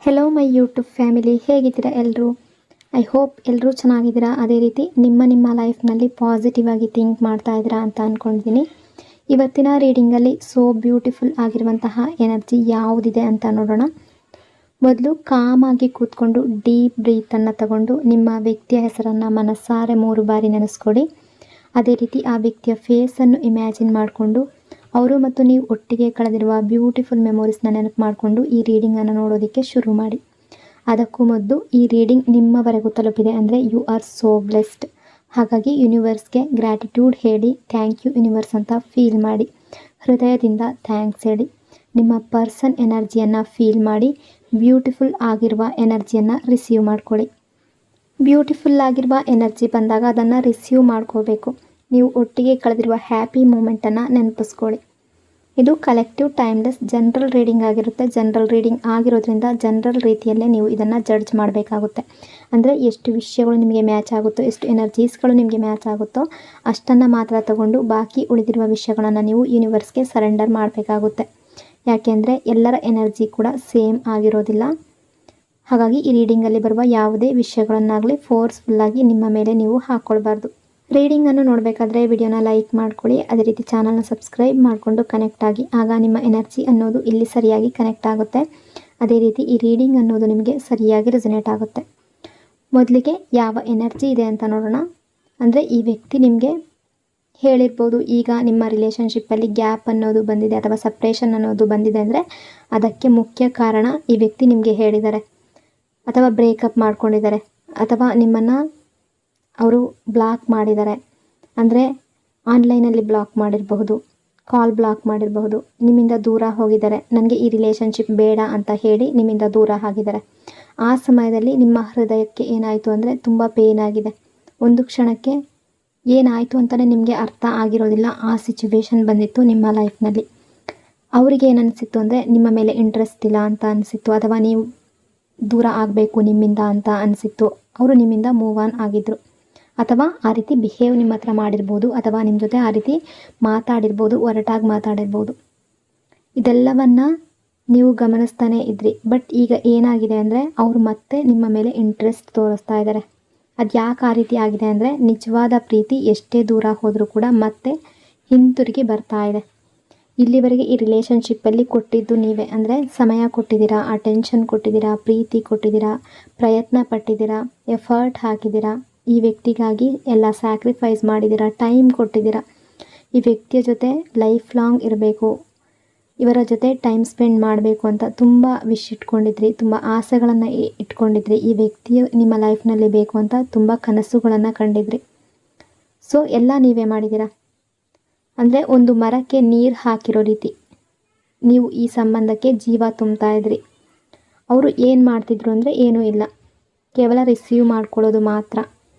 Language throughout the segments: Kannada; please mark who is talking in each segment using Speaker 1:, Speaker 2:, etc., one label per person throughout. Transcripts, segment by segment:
Speaker 1: ಹೆಲೋ ಮೈ ಯೂಟ್ಯೂಬ್ ಫ್ಯಾಮಿಲಿ, ಹೇಗಿದ್ದೀರಾ ಎಲ್ಲರೂ? ಐ ಹೋಪ್ ಎಲ್ಲರೂ ಚೆನ್ನಾಗಿದ್ದೀರಾ. ಅದೇ ರೀತಿ ನಿಮ್ಮ ಲೈಫ್ನಲ್ಲಿ ಪಾಸಿಟಿವ್ ಆಗಿ ಥಿಂಕ್ ಮಾಡ್ತಾ ಇದ್ದೀರಾ ಅಂತ ಅಂದ್ಕೊಂಡಿದ್ದೀನಿ. ಇವತ್ತಿನ ರೀಡಿಂಗಲ್ಲಿ ಸೋ ಬ್ಯೂಟಿಫುಲ್ ಆಗಿರುವಂತಹ ಎನರ್ಜಿ ಯಾವುದಿದೆ ಅಂತ ನೋಡೋಣ. ಮೊದಲು ಕಾಮಾಗಿ ಕೂತ್ಕೊಂಡು ಡೀಪ್ ಬ್ರೀತನ್ನು ತಗೊಂಡು ನಿಮ್ಮ ವ್ಯಕ್ತಿಯ ಹೆಸರನ್ನು ಮನಸ್ಸಾರೆ 3 ಬಾರಿ ನೆನೆಸ್ಕೊಡಿ. ಅದೇ ರೀತಿ ಆ ವ್ಯಕ್ತಿಯ ಫೇಸನ್ನು ಇಮ್ಯಾಜಿನ್ ಮಾಡಿಕೊಂಡು ಅವರು ಮತ್ತು ನೀವು ಒಟ್ಟಿಗೆ ಕಳೆದಿರುವ ಬ್ಯೂಟಿಫುಲ್ ಮೆಮೊರೀಸ್ನ ನೆನಪು ಮಾಡಿಕೊಂಡು ಈ ರೀಡಿಂಗನ್ನು ನೋಡೋದಕ್ಕೆ ಶುರು ಮಾಡಿ. ಅದಕ್ಕೂ ಮೊದಲು ಈ ರೀಡಿಂಗ್ ನಿಮ್ಮವರೆಗೂ ತಲುಪಿದೆ ಅಂದರೆ ಯು ಆರ್ ಸೋ ಬ್ಲೆಸ್ಡ್. ಹಾಗಾಗಿ ಯೂನಿವರ್ಸ್ಗೆ ಗ್ರ್ಯಾಟಿಟ್ಯೂಡ್ ಹೇಳಿ, ಥ್ಯಾಂಕ್ ಯು ಯೂನಿವರ್ಸ್ ಅಂತ ಫೀಲ್ ಮಾಡಿ. ಹೃದಯದಿಂದ ಥ್ಯಾಂಕ್ಸ್ ಹೇಳಿ. ನಿಮ್ಮ ಪರ್ಸನ್ ಎನರ್ಜಿಯನ್ನು ಫೀಲ್ ಮಾಡಿ. ಬ್ಯೂಟಿಫುಲ್ ಆಗಿರುವ ಎನರ್ಜಿಯನ್ನು ರಿಸೀವ್ ಮಾಡ್ಕೊಳ್ಳಿ. ಬ್ಯೂಟಿಫುಲ್ ಆಗಿರುವ ಎನರ್ಜಿ ಬಂದಾಗ ಅದನ್ನು ರಿಸೀವ್ ಮಾಡ್ಕೋಬೇಕು. ನೀವು ಒಟ್ಟಿಗೆ ಕಳೆದಿರುವ ಹ್ಯಾಪಿ ಮೂಮೆಂಟನ್ನು ನೆನಪಿಸ್ಕೊಳ್ಳಿ. ಇದು ಕಲೆಕ್ಟಿವ್ ಟೈಮ್ಲೆಸ್ ಜನರಲ್ ರೀಡಿಂಗ್ ಆಗಿರುತ್ತೆ. ಜನರಲ್ ರೀಡಿಂಗ್ ಆಗಿರೋದ್ರಿಂದ ಜನರಲ್ ರೀತಿಯಲ್ಲೇ ನೀವು ಇದನ್ನು ಜಡ್ಜ್ ಮಾಡಬೇಕಾಗುತ್ತೆ. ಅಂದರೆ ಎಷ್ಟು ವಿಷಯಗಳು ನಿಮಗೆ ಮ್ಯಾಚ್ ಆಗುತ್ತೋ, ಎಷ್ಟು ಎನರ್ಜೀಸ್ಗಳು ನಿಮಗೆ ಮ್ಯಾಚ್ ಆಗುತ್ತೋ ಅಷ್ಟನ್ನು ಮಾತ್ರ ತಗೊಂಡು ಬಾಕಿ ಉಳಿದಿರುವ ವಿಷಯಗಳನ್ನು ನೀವು ಯೂನಿವರ್ಸ್ಗೆ ಸರೆಂಡರ್ ಮಾಡಬೇಕಾಗುತ್ತೆ. ಯಾಕೆಂದರೆ ಎಲ್ಲರ ಎನರ್ಜಿ ಕೂಡ ಸೇಮ್ ಆಗಿರೋದಿಲ್ಲ. ಹಾಗಾಗಿ ಈ ರೀಡಿಂಗಲ್ಲಿ ಬರುವ ಯಾವುದೇ ವಿಷಯಗಳನ್ನಾಗಲಿ ಫೋರ್ಸ್ಫುಲ್ಲಾಗಿ ನಿಮ್ಮ ಮೇಲೆ ನೀವು ಹಾಕ್ಕೊಳ್ಬಾರ್ದು. ರೀಡಿಂಗನ್ನು ನೋಡಬೇಕಾದ್ರೆ ವಿಡಿಯೋನ ಲೈಕ್ ಮಾಡ್ಕೊಳ್ಳಿ. ಅದೇ ರೀತಿ ಚಾನಲ್ನ ಸಬ್ಸ್ಕ್ರೈಬ್ ಮಾಡಿಕೊಂಡು ಕನೆಕ್ಟ್ ಆಗಿ. ಆಗ ನಿಮ್ಮ ಎನರ್ಜಿ ಅನ್ನೋದು ಇಲ್ಲಿ ಸರಿಯಾಗಿ ಕನೆಕ್ಟ್ ಆಗುತ್ತೆ. ಅದೇ ರೀತಿ ಈ ರೀಡಿಂಗ್ ಅನ್ನೋದು ನಿಮಗೆ ಸರಿಯಾಗಿ ರೆಸೊನೇಟ್ ಆಗುತ್ತೆ. ಮೊದಲಿಗೆ ಯಾವ ಎನರ್ಜಿ ಇದೆ ಅಂತ ನೋಡೋಣ. ಅಂದರೆ ಈ ವ್ಯಕ್ತಿ ನಿಮಗೆ ಹೇಳಿರ್ಬೋದು, ಈಗ ನಿಮ್ಮ ರಿಲೇಷನ್ಶಿಪ್ಪಲ್ಲಿ ಗ್ಯಾಪ್ ಅನ್ನೋದು ಬಂದಿದೆ ಅಥವಾ ಸಪ್ರೇಷನ್ ಅನ್ನೋದು ಬಂದಿದೆ ಅಂದರೆ ಅದಕ್ಕೆ ಮುಖ್ಯ ಕಾರಣ ಈ ವ್ಯಕ್ತಿ ನಿಮಗೆ ಹೇಳಿದ್ದಾರೆ ಅಥವಾ ಬ್ರೇಕಪ್ ಮಾಡ್ಕೊಂಡಿದ್ದಾರೆ ಅಥವಾ ನಿಮ್ಮನ್ನು ಅವರು ಬ್ಲಾಕ್ ಮಾಡಿದ್ದಾರೆ. ಅಂದರೆ ಆನ್ಲೈನಲ್ಲಿ ಬ್ಲಾಕ್ ಮಾಡಿರಬಹುದು, ಕಾಲ್ ಬ್ಲಾಕ್ ಮಾಡಿರಬಹುದು, ನಿಮ್ಮಿಂದ ದೂರ ಹೋಗಿದ್ದಾರೆ. ನನಗೆ ಈ ರಿಲೇಷನ್ಶಿಪ್ ಬೇಡ ಅಂತ ಹೇಳಿ ನಿಮ್ಮಿಂದ ದೂರ ಆಗಿದ್ದಾರೆ. ಆ ಸಮಯದಲ್ಲಿ ನಿಮ್ಮ ಹೃದಯಕ್ಕೆ ಏನಾಯಿತು ಅಂದರೆ ತುಂಬ ಪೇನ್ ಆಗಿದೆ. ಒಂದು ಕ್ಷಣಕ್ಕೆ ಏನಾಯಿತು ಅಂತಲೇ ನಿಮಗೆ ಅರ್ಥ ಆಗಿರೋದಿಲ್ಲ. ಆ ಸಿಚುವೇಶನ್ ಬಂದಿತ್ತು ನಿಮ್ಮ ಲೈಫ್ನಲ್ಲಿ. ಅವರಿಗೆ ಏನು ಅನಿಸಿತ್ತು ಅಂದರೆ ನಿಮ್ಮ ಮೇಲೆ ಇಂಟ್ರೆಸ್ಟ್ ಇಲ್ಲ ಅಂತ ಅನಿಸಿತ್ತು, ಅಥವಾ ನೀವು ದೂರ ಆಗಬೇಕು ನಿಮ್ಮಿಂದ ಅಂತ ಅನಿಸಿತ್ತು. ಅವರು ನಿಮ್ಮಿಂದ ಮೂವ್ ಆನ್ ಆಗಿದ್ದರು, ಅಥವಾ ಆ ರೀತಿ ಬಿಹೇವ್ ನಿಮ್ಮ ಹತ್ರ ಮಾಡಿರ್ಬೋದು, ಅಥವಾ ನಿಮ್ಮ ಜೊತೆ ಆ ರೀತಿ ಮಾತಾಡಿರ್ಬೋದು, ಒರಟಾಗಿ ಮಾತಾಡಿರ್ಬೋದು. ಇದೆಲ್ಲವನ್ನು ನೀವು ಗಮನಿಸ್ತಾನೆ ಇದ್ರಿ. ಬಟ್ ಈಗ ಏನಾಗಿದೆ ಅಂದರೆ ಅವರು ಮತ್ತೆ ನಿಮ್ಮ ಮೇಲೆ ಇಂಟ್ರೆಸ್ಟ್ ತೋರಿಸ್ತಾ ಇದ್ದಾರೆ. ಅದು ಯಾಕೆ ಆ ರೀತಿ ಆಗಿದೆ ಅಂದರೆ ನಿಜವಾದ ಪ್ರೀತಿ ಎಷ್ಟೇ ದೂರ ಹೋದರೂ ಕೂಡ ಮತ್ತೆ ಹಿಂತಿರುಗಿ ಬರ್ತಾ ಇದೆ. ಇಲ್ಲಿವರೆಗೆ ಈ ರಿಲೇಷನ್ಶಿಪ್ಪಲ್ಲಿ ಕೊಟ್ಟಿದ್ದು ನೀವೇ. ಅಂದರೆ ಸಮಯ ಕೊಟ್ಟಿದ್ದೀರಾ, ಅಟೆನ್ಷನ್ ಕೊಟ್ಟಿದ್ದೀರಾ, ಪ್ರೀತಿ ಕೊಟ್ಟಿದ್ದೀರಾ, ಪ್ರಯತ್ನ ಪಟ್ಟಿದ್ದೀರಾ, ಎಫರ್ಟ್ ಹಾಕಿದ್ದೀರಾ. ಈ ವ್ಯಕ್ತಿಗಾಗಿ ಎಲ್ಲ ಸ್ಯಾಕ್ರಿಫೈಸ್ ಮಾಡಿದ್ದೀರಾ, ಟೈಮ್ ಕೊಟ್ಟಿದ್ದೀರಾ. ಈ ವ್ಯಕ್ತಿಯ ಜೊತೆ ಲೈಫ್ ಲಾಂಗ್ ಇರಬೇಕು, ಇವರ ಜೊತೆ ಟೈಮ್ ಸ್ಪೆಂಡ್ ಮಾಡಬೇಕು ಅಂತ ತುಂಬ ವಿಶ್ ಇಟ್ಕೊಂಡಿದ್ರಿ, ತುಂಬ ಆಸೆಗಳನ್ನು ಇಟ್ಕೊಂಡಿದ್ರಿ. ಈ ವ್ಯಕ್ತಿಯು ನಿಮ್ಮ ಲೈಫ್ನಲ್ಲಿ ಬೇಕು ಅಂತ ತುಂಬ ಕನಸುಗಳನ್ನು ಕಂಡಿದ್ರಿ. ಸೊ ಎಲ್ಲ ನೀವೇ ಮಾಡಿದ್ದೀರಾ. ಅಂದರೆ ಒಂದು ಮರಕ್ಕೆ ನೀರು ಹಾಕಿರೋ ರೀತಿ ನೀವು ಈ ಸಂಬಂಧಕ್ಕೆ ಜೀವ ತುಂಬ್ತಾ ಇದ್ರಿ. ಅವರು ಏನು ಮಾಡ್ತಿದ್ರು ಅಂದರೆ ಏನೂ ಇಲ್ಲ, ಕೇವಲ ರಿಸೀವ್ ಮಾಡ್ಕೊಳ್ಳೋದು ಮಾತ್ರ.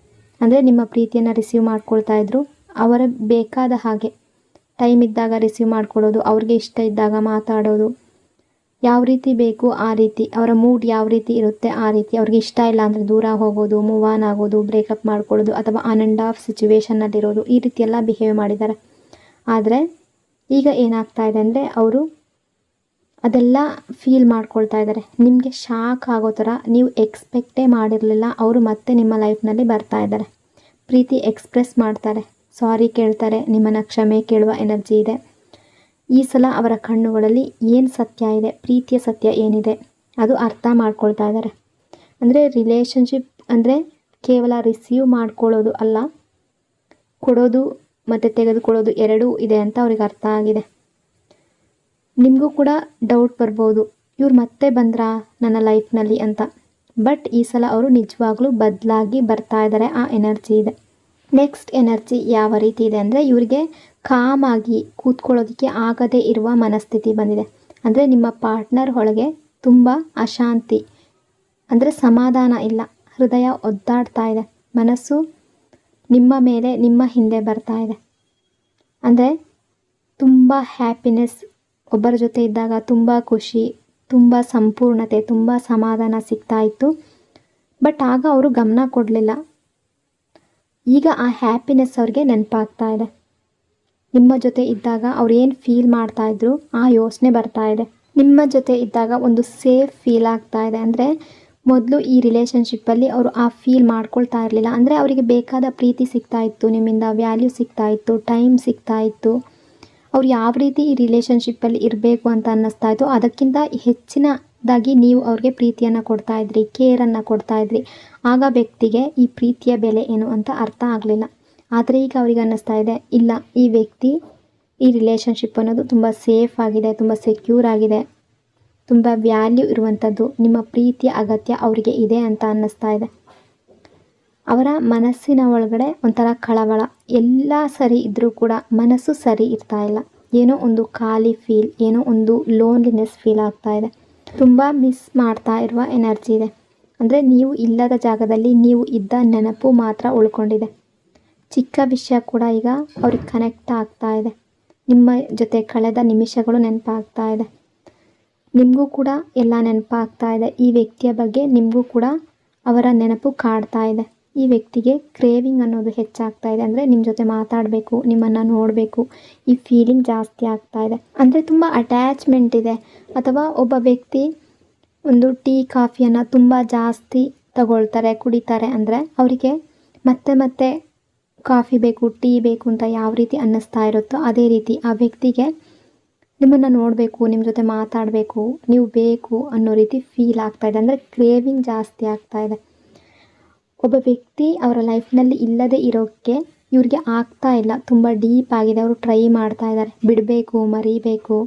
Speaker 1: ಅಂದರೆ ನಿಮ್ಮ ಪ್ರೀತಿಯನ್ನು ರಿಸೀವ್ ಮಾಡ್ಕೊಳ್ತಾ ಇದ್ರು. ಅವರ ಬೇಕಾದ ಹಾಗೆ ಟೈಮ್ ಇದ್ದಾಗ ರಿಸೀವ್ ಮಾಡ್ಕೊಳ್ಳೋದು, ಅವ್ರಿಗೆ ಇಷ್ಟ ಇದ್ದಾಗ ಮಾತಾಡೋದು, ಯಾವ ರೀತಿ ಬೇಕು ಆ ರೀತಿ, ಅವರ ಮೂಡ್ ಯಾವ ರೀತಿ ಇರುತ್ತೆ ಆ ರೀತಿ. ಅವ್ರಿಗೆ ಇಷ್ಟ ಇಲ್ಲ ಅಂದರೆ ದೂರ ಹೋಗೋದು, ಮೂವ್ ಆನ್ ಆಗೋದು, ಬ್ರೇಕಪ್ ಮಾಡ್ಕೊಳ್ಳೋದು, ಅಥವಾ ಆನ್ ಆ್ಯಂಡ್ ಆಫ್ ಸಿಚುವೇಷನ್ನಲ್ಲಿರೋದು, ಈ ರೀತಿ ಎಲ್ಲ ಬಿಹೇವ್ ಮಾಡಿದ್ದಾರೆ. ಆದರೆ ಈಗ ಏನಾಗ್ತಾ ಇದೆ ಅಂದರೆ ಅವರು ಅದೆಲ್ಲ ಫೀಲ್ ಮಾಡ್ಕೊಳ್ತಾ ಇದ್ದಾರೆ. ನಿಮಗೆ ಶಾಕ್ ಆಗೋ ಥರ, ನೀವು ಎಕ್ಸ್ಪೆಕ್ಟೇ ಮಾಡಿರಲಿಲ್ಲ ಅವರು ಮತ್ತೆ ನಿಮ್ಮ ಲೈಫ್ನಲ್ಲಿ ಬರ್ತಾ ಇದ್ದಾರೆ. ಪ್ರೀತಿ ಎಕ್ಸ್ಪ್ರೆಸ್ ಮಾಡ್ತಾರೆ, ಸಾರಿ ಕೇಳ್ತಾರೆ, ನಿಮ್ಮನ್ನು ಕ್ಷಮೆ ಕೇಳುವ ಎನರ್ಜಿ ಇದೆ. ಈ ಸಲ ಅವರ ಕಣ್ಣುಗಳಲ್ಲಿ ಏನು ಸತ್ಯ ಇದೆ, ಪ್ರೀತಿಯ ಸತ್ಯ ಏನಿದೆ ಅದು ಅರ್ಥ ಮಾಡ್ಕೊಳ್ತಾ ಇದ್ದಾರೆ. ಅಂದರೆ ರಿಲೇಷನ್ಶಿಪ್ ಅಂದರೆ ಕೇವಲ ರಿಸೀವ್ ಮಾಡ್ಕೊಳ್ಳೋದು ಅಲ್ಲ, ಕೊಡೋದು ಮತ್ತು ತೆಗೆದುಕೊಳ್ಳೋದು ಎರಡೂ ಇದೆ ಅಂತ ಅವ್ರಿಗೆ ಅರ್ಥ ಆಗಿದೆ. ನಿಮಗೂ ಕೂಡ ಡೌಟ್ ಬರ್ಬೋದು, ಇವ್ರು ಮತ್ತೆ ಬಂದ್ರಾ ನನ್ನ ಲೈಫ್ನಲ್ಲಿ ಅಂತ. ಬಟ್ ಈ ಸಲ ಅವರು ನಿಜವಾಗ್ಲೂ ಬದಲಾಗಿ ಬರ್ತಾ ಇದ್ದಾರೆ. ಆ ಎನರ್ಜಿ ಇದೆ. ನೆಕ್ಸ್ಟ್ ಎನರ್ಜಿ ಯಾವ ರೀತಿ ಇದೆ ಅಂದರೆ ಇವರಿಗೆ ಕಾಮಾಗಿ ಕೂತ್ಕೊಳ್ಳೋದಕ್ಕೆ ಆಗದೇ ಇರುವ ಮನಸ್ಥಿತಿ ಬಂದಿದೆ. ಅಂದರೆ ನಿಮ್ಮ ಪಾರ್ಟ್ನರ್ ಒಳಗೆ ತುಂಬ ಅಶಾಂತಿ, ಅಂದರೆ ಸಮಾಧಾನ ಇಲ್ಲ. ಹೃದಯ ಒದ್ದಾಡ್ತಾ ಇದೆ, ಮನಸ್ಸು ನಿಮ್ಮ ಮೇಲೆ ನಿಮ್ಮ ಹಿಂದೆ ಬರ್ತಾ ಇದೆ. ಅಂದರೆ ತುಂಬ ಹ್ಯಾಪಿನೆಸ್, ಒಬ್ಬರ ಜೊತೆ ಇದ್ದಾಗ ತುಂಬ ಖುಷಿ, ತುಂಬ ಸಂಪೂರ್ಣತೆ, ತುಂಬ ಸಮಾಧಾನ ಸಿಗ್ತಾ ಇತ್ತು. ಬಟ್ ಆಗ ಅವರು ಗಮನ ಕೊಡಲಿಲ್ಲ. ಈಗ ಆ ಹ್ಯಾಪಿನೆಸ್ ಅವ್ರಿಗೆ ನೆನಪಾಗ್ತಾ ಇದೆ. ನಿಮ್ಮ ಜೊತೆ ಇದ್ದಾಗ ಅವ್ರು ಏನು ಫೀಲ್ ಮಾಡ್ತಾಯಿದ್ರು ಆ ಯೋಚನೆ ಬರ್ತಾ ಇದೆ. ನಿಮ್ಮ ಜೊತೆ ಇದ್ದಾಗ ಒಂದು ಸೇಫ್ ಫೀಲ್ ಆಗ್ತಾ ಇದೆ. ಅಂದರೆ ಮೊದಲು ಈ ರಿಲೇಷನ್ಶಿಪ್ಪಲ್ಲಿ ಅವರು ಆ ಫೀಲ್ ಮಾಡ್ಕೊಳ್ತಾ ಇರಲಿಲ್ಲ. ಅಂದರೆ ಅವರಿಗೆ ಬೇಕಾದ ಪ್ರೀತಿ ಸಿಗ್ತಾ ಇತ್ತು, ನಿಮ್ಮಿಂದ ವ್ಯಾಲ್ಯೂ ಸಿಗ್ತಾ ಇತ್ತು, ಟೈಮ್ ಸಿಗ್ತಾ ಇತ್ತು. ಅವ್ರು ಯಾವ ರೀತಿ ಈ ರಿಲೇಷನ್ಶಿಪ್ಪಲ್ಲಿ ಇರಬೇಕು ಅಂತ ಅನ್ನಿಸ್ತಾ ಇತ್ತು, ಅದಕ್ಕಿಂತ ಹೆಚ್ಚಿನದಾಗಿ ನೀವು ಅವ್ರಿಗೆ ಪ್ರೀತಿಯನ್ನು ಕೊಡ್ತಾಯಿದ್ರಿ, ಕೇರನ್ನು ಕೊಡ್ತಾಯಿದ್ರಿ. ಆಗ ವ್ಯಕ್ತಿಗೆ ಈ ಪ್ರೀತಿಯ ಬೆಲೆ ಏನು ಅಂತ ಅರ್ಥ ಆಗಲಿಲ್ಲ. ಆದರೆ ಈಗ ಅವ್ರಿಗೆ ಅನ್ನಿಸ್ತಾ ಇದೆ, ಇಲ್ಲ, ಈ ವ್ಯಕ್ತಿ, ಈ ರಿಲೇಷನ್ಶಿಪ್ ಅನ್ನೋದು ತುಂಬ ಸೇಫ್ ಆಗಿದೆ, ತುಂಬ ಸೆಕ್ಯೂರ್ ಆಗಿದೆ, ತುಂಬ ವ್ಯಾಲ್ಯೂ ಇರುವಂಥದ್ದು, ನಿಮ್ಮ ಪ್ರೀತಿಯ ಅಗತ್ಯ ಅವರಿಗೆ ಇದೆ ಅಂತ ಅನ್ನಿಸ್ತಾ ಇದೆ. ಅವರ ಮನಸ್ಸಿನ ಒಳಗಡೆ ಒಂಥರ ಕಳವಳ, ಎಲ್ಲ ಸರಿ ಇದ್ದರೂ ಕೂಡ ಮನಸ್ಸು ಸರಿ ಇರ್ತಾ ಇಲ್ಲ. ಏನೋ ಒಂದು ಖಾಲಿ ಫೀಲ್, ಏನೋ ಒಂದು ಲೋನ್ಲಿನೆಸ್ ಫೀಲ್ ಆಗ್ತಾ ಇದೆ. ತುಂಬ ಮಿಸ್ ಮಾಡ್ತಾ ಇರುವ ಎನರ್ಜಿ ಇದೆ. ಅಂದರೆ ನೀವು ಇಲ್ಲದ ಜಾಗದಲ್ಲಿ ನೀವು ಇದ್ದ ನೆನಪು ಮಾತ್ರ ಉಳ್ಕೊಂಡಿದೆ. ಚಿಕ್ಕ ವಿಷಯ ಕೂಡ ಈಗ ಅವ್ರಿಗೆ ಕನೆಕ್ಟ್ ಆಗ್ತಾ ಇದೆ. ನಿಮ್ಮ ಜೊತೆ ಕಳೆದ ನಿಮಿಷಗಳು ನೆನಪಾಗ್ತಾ ಇದೆ. ನಿಮಗೂ ಕೂಡ ಎಲ್ಲ ನೆನಪಾಗ್ತಾ ಇದೆ. ಈ ವ್ಯಕ್ತಿಯ ಬಗ್ಗೆ ನಿಮಗೂ ಕೂಡ ಅವರ ನೆನಪು ಕಾಡ್ತಾ ಇದೆ. ಈ ವ್ಯಕ್ತಿಗೆ ಕ್ರೇವಿಂಗ್ ಅನ್ನೋದು ಹೆಚ್ಚಾಗ್ತಾ ಇದೆ. ಅಂದರೆ ನಿಮ್ಮ ಜೊತೆ ಮಾತಾಡಬೇಕು, ನಿಮ್ಮನ್ನು ನೋಡಬೇಕು, ಈ ಫೀಲಿಂಗ್ ಜಾಸ್ತಿ ಆಗ್ತಾ ಇದೆ. ಅಂದರೆ ತುಂಬ ಅಟ್ಯಾಚ್ಮೆಂಟ್ ಇದೆ. ಅಥವಾ ಒಬ್ಬ ವ್ಯಕ್ತಿ ಒಂದು ಟೀ ಕಾಫಿಯನ್ನು ತುಂಬ ಜಾಸ್ತಿ ತಗೊಳ್ತಾರೆ, ಕುಡಿತಾರೆ. ಅಂದರೆ ಅವರಿಗೆ ಮತ್ತೆ ಮತ್ತೆ ಕಾಫಿ ಬೇಕು, ಟೀ ಬೇಕು ಅಂತ ಯಾವ ರೀತಿ ಅನ್ನಿಸ್ತಾ ಇರುತ್ತೋ ಅದೇ ರೀತಿ ಆ ವ್ಯಕ್ತಿಗೆ ನಿಮ್ಮನ್ನು ನೋಡಬೇಕು, ನಿಮ್ಮ ಜೊತೆ ಮಾತಾಡಬೇಕು, ನೀವು ಬೇಕು ಅನ್ನೋ ರೀತಿ ಫೀಲ್ ಆಗ್ತಾ ಇದೆ. ಅಂದರೆ ಕ್ರೇವಿಂಗ್ ಜಾಸ್ತಿ ಆಗ್ತಾ ಇದೆ. ಒಬ್ಬ ವ್ಯಕ್ತಿ ಅವರ ಲೈಫ್ನಲ್ಲಿ ಇಲ್ಲದೆ ಇರೋಕ್ಕೆ ಇವ್ರಿಗೆ ಆಗ್ತಾ ಇಲ್ಲ. ತುಂಬ ಡೀಪ್ ಆಗಿದೆ. ಅವರು ಟ್ರೈ ಮಾಡ್ತಾ ಇದ್ದಾರೆ, ಬಿಡಬೇಕು, ಮರಿಬೇಕು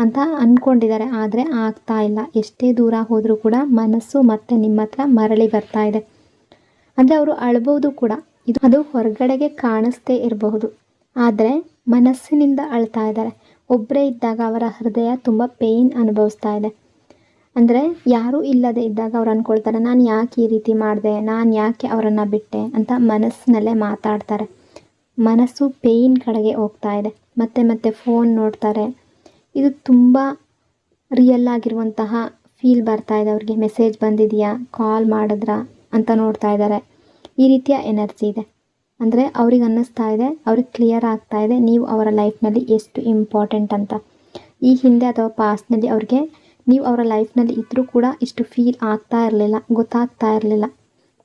Speaker 1: ಅಂತ ಅಂದ್ಕೊಂಡಿದ್ದಾರೆ. ಆದರೆ ಆಗ್ತಾ ಇಲ್ಲ. ಎಷ್ಟೇ ದೂರ ಹೋದರೂ ಕೂಡ ಮನಸ್ಸು ಮತ್ತೆ ನಿಮ್ಮ ಹತ್ರ ಮರಳಿ ಬರ್ತಾ ಇದೆ. ಅಂದರೆ ಅವರು ಅಳ್ಬೋದು ಕೂಡ, ಅದು ಹೊರಗಡೆಗೆ ಕಾಣಿಸ್ತೇ ಇರಬಹುದು, ಆದರೆ ಮನಸ್ಸಿನಿಂದ ಅಳ್ತಾ ಇದ್ದಾರೆ. ಒಬ್ಬರೇ ಇದ್ದಾಗ ಅವರ ಹೃದಯ ತುಂಬ ಪೇಯ್ನ್ ಅನುಭವಿಸ್ತಾ ಇದೆ. ಅಂದರೆ ಯಾರೂ ಇಲ್ಲದೆ ಇದ್ದಾಗ ಅವ್ರು ಅಂದ್ಕೊಳ್ತಾರೆ, ನಾನು ಯಾಕೆ ಈ ರೀತಿ ಮಾಡಿದೆ, ನಾನು ಯಾಕೆ ಅವರನ್ನು ಬಿಟ್ಟೆ ಅಂತ ಮನಸ್ಸಿನಲ್ಲೇ ಮಾತಾಡ್ತಾರೆ. ಮನಸ್ಸು ಪೇಯ್ನ್ ಕಡೆಗೆ ಹೋಗ್ತಾ ಇದೆ. ಮತ್ತೆ ಮತ್ತೆ ಫೋನ್ ನೋಡ್ತಾರೆ. ಇದು ತುಂಬ ರಿಯಲ್ ಆಗಿರುವಂತಹ ಫೀಲ್ ಬರ್ತಾ ಇದೆ ಅವ್ರಿಗೆ. ಮೆಸೇಜ್ ಬಂದಿದೆಯಾ, ಕಾಲ್ ಮಾಡಿದ್ರಾ ಅಂತ ನೋಡ್ತಾ ಇದ್ದಾರೆ. ಈ ರೀತಿಯ ಎನರ್ಜಿ ಇದೆ. ಅಂದರೆ ಅವ್ರಿಗೆ ಅನ್ನಿಸ್ತಾ ಇದೆ, ಅವ್ರಿಗೆ ಕ್ಲಿಯರ್ ಆಗ್ತಾ ಇದೆ ನೀವು ಅವರ ಲೈಫ್ನಲ್ಲಿ ಎಷ್ಟು ಇಂಪಾರ್ಟೆಂಟ್ ಅಂತ. ಈ ಹಿಂದೆ ಅಥವಾ ಪಾಸ್ಟ್ನಲ್ಲಿ ಅವ್ರಿಗೆ ನೀವು ಅವರ ಲೈಫ್ನಲ್ಲಿ ಇದ್ದರೂ ಕೂಡ ಇಷ್ಟು ಫೀಲ್ ಆಗ್ತಾ ಇರಲಿಲ್ಲ, ಗೊತ್ತಾಗ್ತಾ ಇರಲಿಲ್ಲ.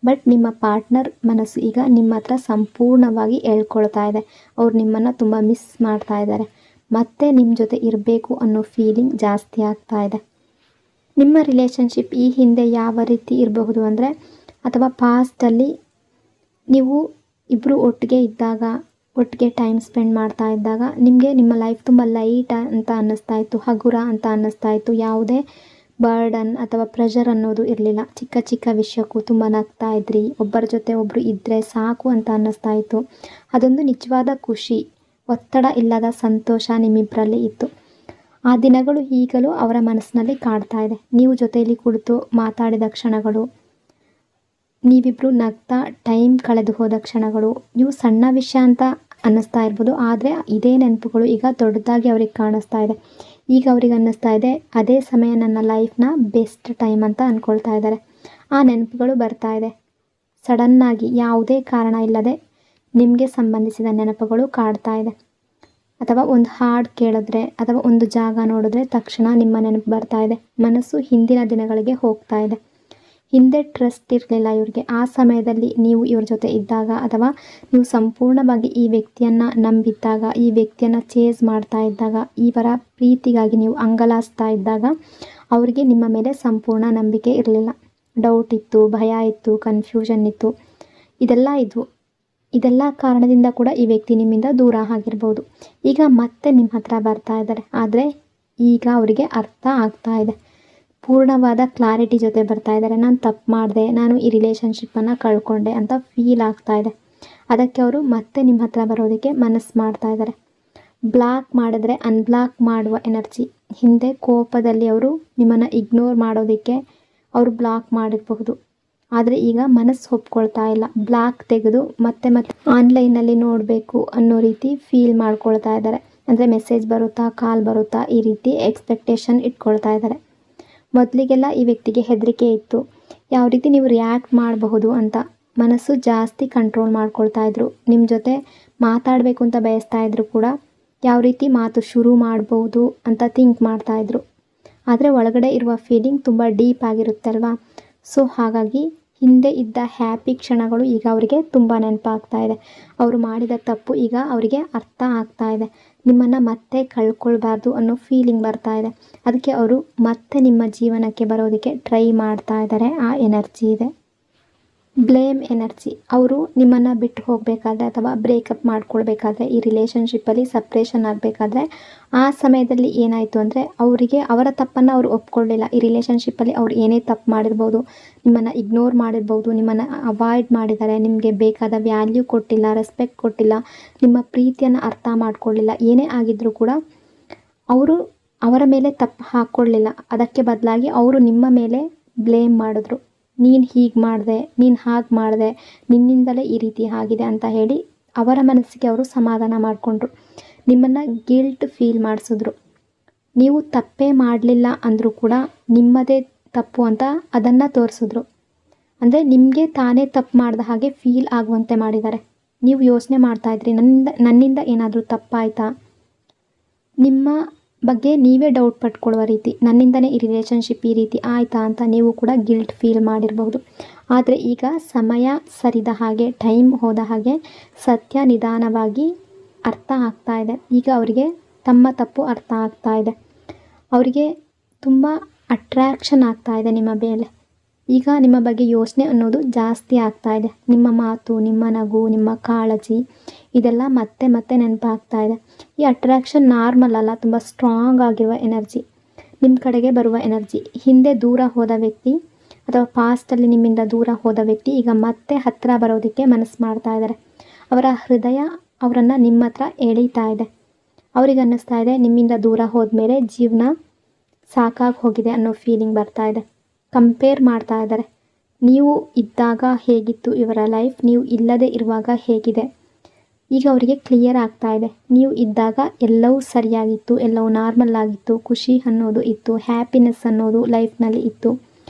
Speaker 1: ಬಟ್ ನಿಮ್ಮ ಪಾರ್ಟ್ನರ್ ಮನಸ್ಸು ಈಗ ನಿಮ್ಮ ಹತ್ರ ಸಂಪೂರ್ಣವಾಗಿ ಹೇಳ್ಕೊಳ್ತಾ ಇದೆ. ಅವ್ರು ನಿಮ್ಮನ್ನು ತುಂಬ ಮಿಸ್ ಮಾಡ್ತಾ ಇದ್ದಾರೆ. ಮತ್ತೆ ನಿಮ್ಮ ಜೊತೆ ಇರಬೇಕು ಅನ್ನೋ ಫೀಲಿಂಗ್ ಜಾಸ್ತಿ ಆಗ್ತಾ ಇದೆ. ನಿಮ್ಮ ರಿಲೇಷನ್ಶಿಪ್ ಈ ಹಿಂದೆ ಯಾವ ರೀತಿ ಇರಬಹುದು ಅಂದರೆ, ಅಥವಾ ಪಾಸ್ಟಲ್ಲಿ ನೀವು ಇಬ್ಬರು ಒಟ್ಟಿಗೆ ಇದ್ದಾಗ, ಒಟ್ಟಿಗೆ ಟೈಮ್ ಸ್ಪೆಂಡ್ ಮಾಡ್ತಾ ಇದ್ದಾಗ ನಿಮಗೆ ನಿಮ್ಮ ಲೈಫ್ ತುಂಬ ಲೈಟ್ ಅಂತ ಅನ್ನಿಸ್ತಾ ಇತ್ತು, ಹಗುರ ಅಂತ ಅನ್ನಿಸ್ತಾ ಇತ್ತು. ಯಾವುದೇ ಬರ್ಡನ್ ಅಥವಾ ಪ್ರೆಷರ್ ಅನ್ನೋದು ಇರಲಿಲ್ಲ. ಚಿಕ್ಕ ಚಿಕ್ಕ ವಿಷಯಕ್ಕೂ ತುಂಬ ನಗ್ತಾ ಇದ್ರಿ. ಒಬ್ಬರ ಜೊತೆ ಒಬ್ಬರು ಇದ್ದರೆ ಸಾಕು ಅಂತ ಅನ್ನಿಸ್ತಾ ಇತ್ತು. ಅದೊಂದು ನಿಜವಾದ ಖುಷಿ, ಒತ್ತಡ ಇಲ್ಲದ ಸಂತೋಷ ನಿಮ್ಮಿಬ್ಬರಲ್ಲಿ ಇತ್ತು. ಆ ದಿನಗಳು ಈಗಲೂ ಅವರ ಮನಸ್ಸಿನಲ್ಲಿ ಕಾಡ್ತಾ ಇದೆ. ನೀವು ಜೊತೆಯಲ್ಲಿ ಕುಳಿತು ಮಾತಾಡಿದ ಕ್ಷಣಗಳು, ನೀವಿಬ್ಬರು ನಗ್ತಾ ಟೈಮ್ ಕಳೆದು ಹೋದ ಕ್ಷಣಗಳು, ಇವು ಸಣ್ಣ ವಿಷಯ ಅಂತ ಅನ್ನಿಸ್ತಾ ಇರ್ಬೋದು. ಆದರೆ ಇದೇ ನೆನಪುಗಳು ಈಗ ದೊಡ್ಡದಾಗಿ ಅವ್ರಿಗೆ ಕಾಣಿಸ್ತಾ ಇದೆ. ಈಗ ಅವ್ರಿಗೆ ಅನ್ನಿಸ್ತಾ ಇದೆ, ಅದೇ ಸಮಯ ನನ್ನ ಲೈಫ್ನ ಬೆಸ್ಟ್ ಟೈಮ್ ಅಂತ ಅಂದ್ಕೊಳ್ತಾ ಇದ್ದಾರೆ. ಆ ನೆನಪುಗಳು ಬರ್ತಾ ಇದೆ. ಸಡನ್ನಾಗಿ ಯಾವುದೇ ಕಾರಣ ಇಲ್ಲದೆ ನಿಮಗೆ ಸಂಬಂಧಿಸಿದ ನೆನಪುಗಳು ಕಾಡ್ತಾ ಇದೆ. ಅಥವಾ ಒಂದು ಹಾಡು ಕೇಳಿದ್ರೆ ಅಥವಾ ಒಂದು ಜಾಗ ನೋಡಿದ್ರೆ ತಕ್ಷಣ ನಿಮ್ಮ ನೆನಪು ಬರ್ತಾ ಇದೆ. ಮನಸ್ಸು ಹಿಂದಿನ ದಿನಗಳಿಗೆ ಹೋಗ್ತಾ ಇದೆ. ಹಿಂದೆ ಟ್ರಸ್ಟ್ ಇರಲಿಲ್ಲ ಇವ್ರಿಗೆ. ಆ ಸಮಯದಲ್ಲಿ ನೀವು ಇವ್ರ ಜೊತೆ ಇದ್ದಾಗ, ಅಥವಾ ನೀವು ಸಂಪೂರ್ಣವಾಗಿ ಈ ವ್ಯಕ್ತಿಯನ್ನು ನಂಬಿದ್ದಾಗ, ಈ ವ್ಯಕ್ತಿಯನ್ನು ಚೇಸ್ ಮಾಡ್ತಾ ಇದ್ದಾಗ, ಇವರ ಪ್ರೀತಿಗಾಗಿ ನೀವು ಅಂಗಲಾಸ್ತಾ ಇದ್ದಾಗ ಅವರಿಗೆ ನಿಮ್ಮ ಮೇಲೆ ಸಂಪೂರ್ಣ ನಂಬಿಕೆ ಇರಲಿಲ್ಲ. ಡೌಟ್ ಇತ್ತು, ಭಯ ಇತ್ತು, ಕನ್ಫ್ಯೂಷನ್ ಇತ್ತು, ಇದೆಲ್ಲ ಕಾರಣದಿಂದ ಕೂಡ ಈ ವ್ಯಕ್ತಿ ನಿಮ್ಮಿಂದ ದೂರ ಆಗಿರ್ಬೋದು. ಈಗ ಮತ್ತೆ ನಿಮ್ಮ ಹತ್ರ ಬರ್ತಾ ಇದ್ದಾರೆ. ಆದರೆ ಈಗ ಅವರಿಗೆ ಅರ್ಥ ಆಗ್ತಾ ಇದೆ. ಪೂರ್ಣವಾದ ಕ್ಲಾರಿಟಿ ಜೊತೆ ಬರ್ತಾ ಇದ್ದಾರೆ. ನಾನು ತಪ್ಪು ಮಾಡಿದೆ, ನಾನು ಈ ರಿಲೇಷನ್ಶಿಪ್ಪನ್ನು ಕಳ್ಕೊಂಡೆ ಅಂತ ಫೀಲ್ ಆಗ್ತಾ ಇದೆ. ಅದಕ್ಕೆ ಅವರು ಮತ್ತೆ ನಿಮ್ಮ ಹತ್ರ ಬರೋದಕ್ಕೆ ಮನಸ್ಸು ಮಾಡ್ತಾ ಇದ್ದಾರೆ. ಬ್ಲಾಕ್ ಮಾಡಿದ್ರೆ ಅನ್ಬ್ಲಾಕ್ ಮಾಡುವ ಎನರ್ಜಿ. ಹಿಂದೆ ಕೋಪದಲ್ಲಿ ಅವರು ನಿಮ್ಮನ್ನು ಇಗ್ನೋರ್ ಮಾಡೋದಕ್ಕೆ ಅವರು ಬ್ಲಾಕ್ ಮಾಡಿರಬಹುದು. ಆದರೆ ಈಗ ಮನಸ್ಸು ಒಪ್ಕೊಳ್ತಾ ಇಲ್ಲ. ಬ್ಲಾಕ್ ತೆಗೆದು ಮತ್ತೆ ಆನ್ಲೈನಲ್ಲಿ ನೋಡಬೇಕು ಅನ್ನೋ ರೀತಿ ಫೀಲ್ ಮಾಡ್ಕೊಳ್ತಾ ಇದ್ದಾರೆ. ಅಂದರೆ ಮೆಸೇಜ್ ಬರುತ್ತಾ, ಕಾಲ್ ಬರುತ್ತಾ, ಈ ರೀತಿ ಎಕ್ಸ್ಪೆಕ್ಟೇಷನ್ ಇಟ್ಕೊಳ್ತಾ ಇದ್ದಾರೆ. ಮೊದಲಿಗೆಲ್ಲ ಈ ವ್ಯಕ್ತಿಗೆ ಹೆದರಿಕೆ ಇತ್ತು, ಯಾವ ರೀತಿ ನೀವು ರಿಯಾಕ್ಟ್ ಮಾಡಬಹುದು ಅಂತ. ಮನಸ್ಸು ಜಾಸ್ತಿ ಕಂಟ್ರೋಲ್ ಮಾಡ್ಕೊಳ್ತಾ ಇದ್ರು. ನಿಮ್ಮ ಜೊತೆ ಮಾತಾಡಬೇಕು ಅಂತ ಬಯಸ್ತಾ ಇದ್ರು ಕೂಡ ಯಾವ ರೀತಿ ಮಾತು ಶುರು ಮಾಡ್ಬೋದು ಅಂತ ಥಿಂಕ್ ಮಾಡ್ತಾಯಿದ್ರು. ಆದರೆ ಒಳಗಡೆ ಇರುವ ಫೀಲಿಂಗ್ ತುಂಬ ಡೀಪ್ ಆಗಿರುತ್ತೆ ಅಲ್ವಾ. ಸೊ ಹಾಗಾಗಿ ಹಿಂದೆ ಇದ್ದ ಹ್ಯಾಪಿ ಕ್ಷಣಗಳು ಈಗ ಅವರಿಗೆ ತುಂಬ ನೆನಪಾಗ್ತಾ ಇದೆ. ಅವರು ಮಾಡಿದ ತಪ್ಪು ಈಗ ಅವರಿಗೆ ಅರ್ಥ ಆಗ್ತಾ ಇದೆ. ನಿಮ್ಮನ್ನು ಮತ್ತೆ ಕಳ್ಕೊಳ್ಬಾರ್ದು ಅನ್ನೋ ಫೀಲಿಂಗ್ ಬರ್ತಾ ಇದೆ. ಅದಕ್ಕೆ ಅವರು ಮತ್ತೆ ನಿಮ್ಮ ಜೀವನಕ್ಕೆ ಬರೋದಕ್ಕೆ ಟ್ರೈ ಮಾಡ್ತಾ ಇದ್ದಾರೆ. ಆ ಎನರ್ಜಿ ಇದೆ. Blame energy. ಅವರು ನಿಮ್ಮನ್ನು ಬಿಟ್ಟು ಹೋಗಬೇಕಾದ್ರೆ ಅಥವಾ ಬ್ರೇಕಪ್ ಮಾಡ್ಕೊಳ್ಬೇಕಾದ್ರೆ, ಈ ರಿಲೇಷನ್ಶಿಪ್ಪಲ್ಲಿ ಸಪ್ರೇಷನ್ ಆಗಬೇಕಾದ್ರೆ ಆ ಸಮಯದಲ್ಲಿ ಏನಾಯಿತು ಅಂದರೆ ಅವರಿಗೆ ಅವರ ತಪ್ಪನ್ನು ಅವರು ಒಪ್ಕೊಳ್ಳಿಲ್ಲ. ಈ ರಿಲೇಷನ್ಶಿಪ್ಪಲ್ಲಿ ಅವ್ರು ಏನೇ ತಪ್ಪು ಮಾಡಿರ್ಬೋದು, ನಿಮ್ಮನ್ನು ಇಗ್ನೋರ್ ಮಾಡಿರ್ಬೋದು, ನಿಮ್ಮನ್ನು ಅವಾಯ್ಡ್ ಮಾಡಿದ್ದಾರೆ, ನಿಮಗೆ ಬೇಕಾದ ವ್ಯಾಲ್ಯೂ ಕೊಟ್ಟಿಲ್ಲ, ರೆಸ್ಪೆಕ್ಟ್ ಕೊಟ್ಟಿಲ್ಲ, ನಿಮ್ಮ ಪ್ರೀತಿಯನ್ನು ಅರ್ಥ ಮಾಡ್ಕೊಳ್ಳಿಲ್ಲ. ಏನೇ ಆಗಿದ್ರೂ ಕೂಡ ಅವರು ಅವರ ಮೇಲೆ ತಪ್ಪು ಹಾಕ್ಕೊಳ್ಳಿಲ್ಲ. ಅದಕ್ಕೆ ಬದಲಾಗಿ ಅವರು ನಿಮ್ಮ ಮೇಲೆ ಬ್ಲೇಮ್ ಮಾಡಿದ್ರು. ನೀನು ಹೀಗೆ ಮಾಡಿದೆ, ನೀನು ಹಾಗೆ ಮಾಡಿದೆ, ನಿನ್ನಿಂದಲೇ ಈ ರೀತಿ ಆಗಿದೆ ಅಂತ ಹೇಳಿ ಅವರ ಮನಸ್ಸಿಗೆ ಅವರು ಸಮಾಧಾನ ಮಾಡಿಕೊಂಡ್ರು. ನಿಮ್ಮನ್ನು ಗಿಲ್ಟ್ ಫೀಲ್ ಮಾಡಿಸಿದ್ರು. ನೀವು ತಪ್ಪೇ ಮಾಡಲಿಲ್ಲ ಅಂದರೂ ಕೂಡ ನಿಮ್ಮದೇ ತಪ್ಪು ಅಂತ ಅದನ್ನು ತೋರಿಸಿದ್ರು. ಅಂದರೆ ನಿಮಗೆ ತಾನೇ ತಪ್ಪು ಮಾಡಿದ ಹಾಗೆ ಫೀಲ್ ಆಗುವಂತೆ ಮಾಡಿದ್ದಾರೆ. ನೀವು ಯೋಚನೆ ಮಾಡ್ತಾಯಿದ್ರಿ, ನನ್ನಿಂದ ಏನಾದರೂ ತಪ್ಪಾಯಿತಾ, ನಿಮ್ಮ ಬಗ್ಗೆ ನೀವೇ ಡೌಟ್ ಪಟ್ಕೊಳ್ಳುವ ರೀತಿ, ನನ್ನಿಂದನೇ ಈ ರಿಲೇಷನ್ಶಿಪ್ ಈ ರೀತಿ ಆಯಿತಾ ಅಂತ ನೀವು ಕೂಡ ಗಿಲ್ಟ್ ಫೀಲ್ ಮಾಡಿರಬಹುದು. ಆದರೆ ಈಗ ಸಮಯ ಸರಿದ ಹಾಗೆ, ಟೈಮ್ ಹೋದ ಹಾಗೆ ಸತ್ಯ ನಿಧಾನವಾಗಿ ಅರ್ಥ ಆಗ್ತಾ ಇದೆ. ಈಗ ಅವರಿಗೆ ತಮ್ಮ ತಪ್ಪು ಅರ್ಥ ಆಗ್ತಾ ಇದೆ. ಅವರಿಗೆ ತುಂಬ ಅಟ್ರ್ಯಾಕ್ಷನ್ ಆಗ್ತಾ ಇದೆ ನಿಮ್ಮ ಮೇಲೆ. ಈಗ ನಿಮ್ಮ ಬಗ್ಗೆ ಯೋಚನೆ ಅನ್ನೋದು ಜಾಸ್ತಿ ಆಗ್ತಾ ಇದೆ. ನಿಮ್ಮ ಮಾತು, ನಿಮ್ಮ ನಗು, ನಿಮ್ಮ ಕಾಳಜಿ ಇದೆಲ್ಲ ಮತ್ತೆ ಮತ್ತೆ ನೆನಪಾಗ್ತಾ ಇದೆ. ಈ ಅಟ್ರ್ಯಾಕ್ಷನ್ ನಾರ್ಮಲ್ ಅಲ್ಲ, ತುಂಬ ಸ್ಟ್ರಾಂಗ್ ಆಗಿರುವ ಎನರ್ಜಿ, ನಿಮ್ಮ ಕಡೆಗೆ ಬರುವ ಎನರ್ಜಿ. ಹಿಂದೆ ದೂರ ಹೋದ ವ್ಯಕ್ತಿ ಅಥವಾ ಪಾಸ್ಟಲ್ಲಿ ನಿಮ್ಮಿಂದ ದೂರ ಹೋದ ವ್ಯಕ್ತಿ ಈಗ ಮತ್ತೆ ಹತ್ತಿರ ಬರೋದಕ್ಕೆ ಮನಸ್ಸು ಮಾಡ್ತಾ ಇದ್ದಾರೆ. ಅವರ ಹೃದಯ ಅವರನ್ನು ನಿಮ್ಮ ಹತ್ರ ಎಳೀತಾ ಇದೆ. ಅವ್ರಿಗೆ ಅನ್ನಿಸ್ತಾ ಇದೆ ನಿಮ್ಮಿಂದ ದೂರ ಹೋದ್ಮೇಲೆ ಜೀವನ ಸಾಕಾಗಿ ಹೋಗಿದೆ ಅನ್ನೋ ಫೀಲಿಂಗ್ ಬರ್ತಾ ಇದೆ. ಕಂಪೇರ್ ಮಾಡ್ತಾ ಇದ್ದಾರೆ. ನೀವು ಇದ್ದಾಗ ಹೇಗಿತ್ತು ಇವರ ಲೈಫ್, ನೀವು ಇಲ್ಲದೆ ಇರುವಾಗ ಹೇಗಿದೆ. ಈಗ ಅವರಿಗೆ ಕ್ಲಿಯರ್ ಆಗ್ತಾ ಇದೆ. ನೀವು ಇದ್ದಾಗ ಎಲ್ಲವೂ ಸರಿಯಾಗಿತ್ತು, ಎಲ್ಲವೂ ನಾರ್ಮಲ್ ಆಗಿತ್ತು, ಖುಷಿ ಅನ್ನೋದು ಇತ್ತು, ಹ್ಯಾಪಿನೆಸ್ ಅನ್ನೋದು ಲೈಫ್ನಲ್ಲಿ ಇತ್ತು.